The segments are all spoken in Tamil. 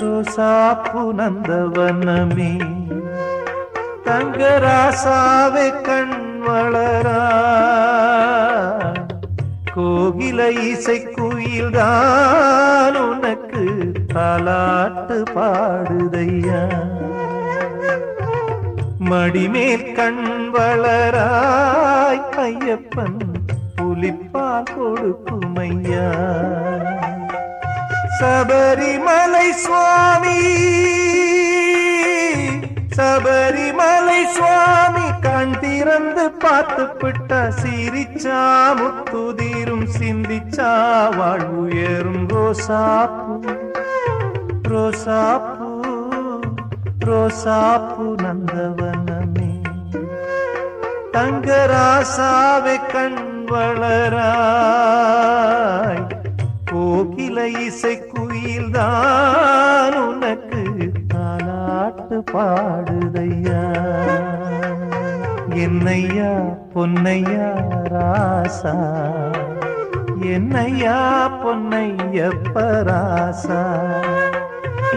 ரோசாப்பு நந்தவனமே தங்கராசாவே கண் வளரா கோகில இசை குயில்தான் உனக்கு தாலாட்டு பாடுதையா மடிமேல் கண் வளராய் ஐயப்பன் புலிப்பால் கொடுக்குமையா சபரிமலை சுவாமி சபரிமலை சுவாமி கண் திறந்து பார்த்து விட்டா சிரிச்சா முத்துதீரும் சிந்திச்சா வாழ்வுயரும் ரோசாப்பு ரோசாப்பு ரோசாப்பு நந்தவனமே தங்கராசாவே கண் வளராய் கோகில இசை குயில்தான் உனக்கு தாலாட்டு பாடுதையா என்னையா பொன்னையா ராசா என்னையா பொன்னையப்ப ராசா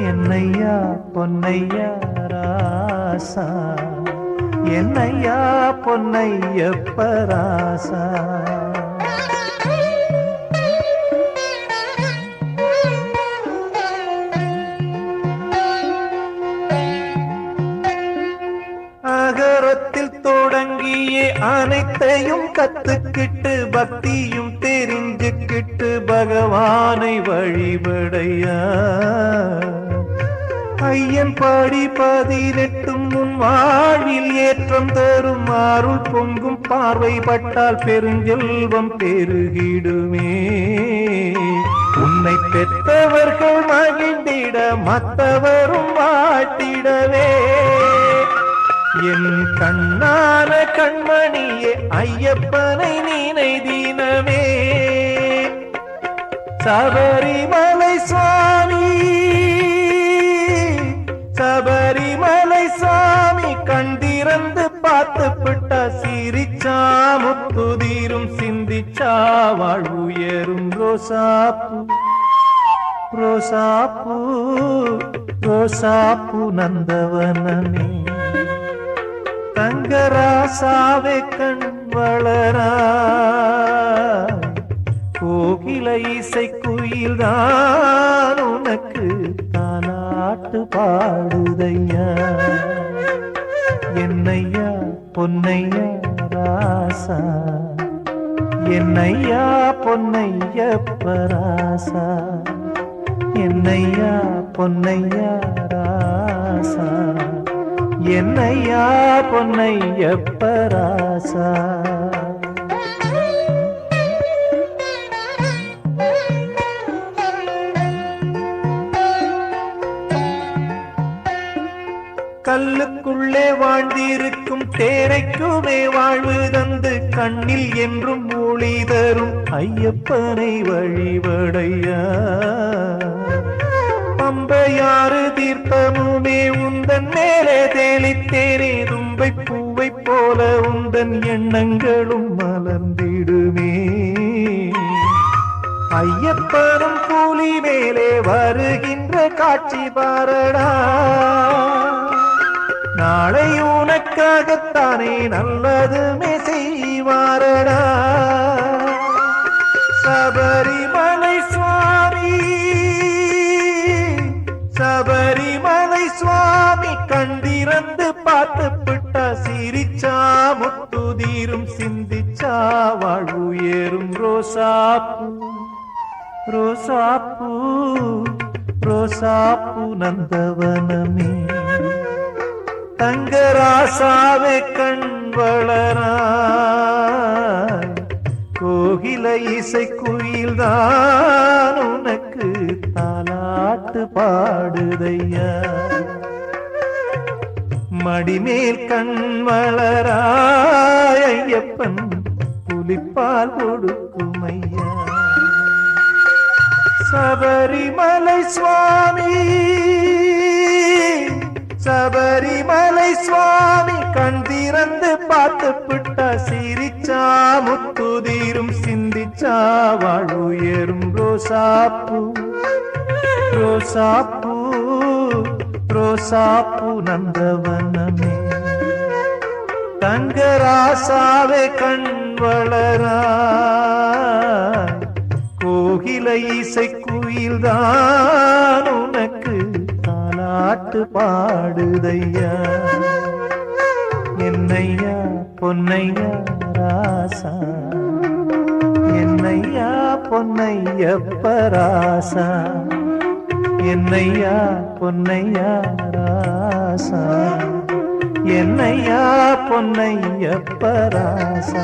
என்னையா பொன்னையா ராசா என்னையா பொன்னையப்ப ராசா அகரத்தில் தொடங்கிய அனைத்தையும் கத்துக்கிட்டு பக்தியும் தெரிஞ்சுக்கிட்டு பகவானை வழிபடையா ஐயன் பாடி 18 முன் வாழ்வில் ஏற்றம் தரும் அருள் பொங்கும் பார்வை பட்டால் பெருஞ்செல்வம் பெருகிடுமே உன்னை பெற்றவர்கள் மகிழ்ந்திட மற்றவரும் வாட்டிடவே என் கண்ணான கண்மணியே ஐயப்பனை நீனை தினமே சபரிமலை சுவாமி சபரிமலை சுவாமி கண் திறந்து பார்த்து விட்டா சிரிச்சா முத்துதீரும் சிந்திச்சா வாழ்வுயரும் ரோசாப்பு ரோசாப்பு ரோசாப்பு நந்தவனமே தங்கராசாவே கண் வளரா கோகில இசை குயில்தான் உனக்கு தாலாட்டு பாடுதையா என்னையா பொன்னையா ராசா என்னையா பொன்னையப்ப ராசா என்னையா பொன்னையா ராசா என்னையா பொன்னையப்ப ராசா கல்லுக்குள்ளே வாழ்ந்திருக்கும் தேரைக்குமே வாழ்வு தந்து கண்ணில் என்றும் ஒளி தரும் ஐயப்பனை வழிபடையா பம்பையாறு தீர்த்தமுமே உந்தன் மேலே தெளித்தேனே தும்பை பூவை போல உந்தன் எண்ணங்களும் மலர்ந்திடுமே ஐயப்பனும் கூலி மேலே வருகின்ற காட்சி பாரடா நாளை உனக்காகத்தானே நல்லதுமே செய்வாரடா சபரிமலை சுவாமி சபரிமலை சுவாமி கண்டிரந்து பார்த்து விட்டா சிரிச்சா முத்துதீரும் சிந்திச்சா வாழ்வுயரும் ரோசாப்பு ரோசாப்பு ரோசாப்பு நந்தவனமே தங்கராசாவே கண் வளராய் கோகில இசை குயில்தான் உனக்கு தாலாட்டு பாடுதையா மடிமேல் கண் வளராய் ஐயப்பன் புலிப்பால் கொடுக்குமையா சபரிமலை சுவாமி சபரிமலை சுவாமி கண் திறந்து பார்த்து விட்டா சிரிச்சா முத்துதீரும் சிந்திச்சா வாழ்வுயரும் ரோசாப்பு ரோசாப்பு ரோசாப்பூ நந்தவனமே தங்கராசாவே கண் வளரா கோகிலை இசை குயில்தான் உனக்கு தாலாட்டு பாடுதையா என்னையா பொன்னையா ராசா என்னையா பொன்னையப்ப ராசா என்னையா பொன்னையா ராசா என்னையா பொன்னையப்ப ராசா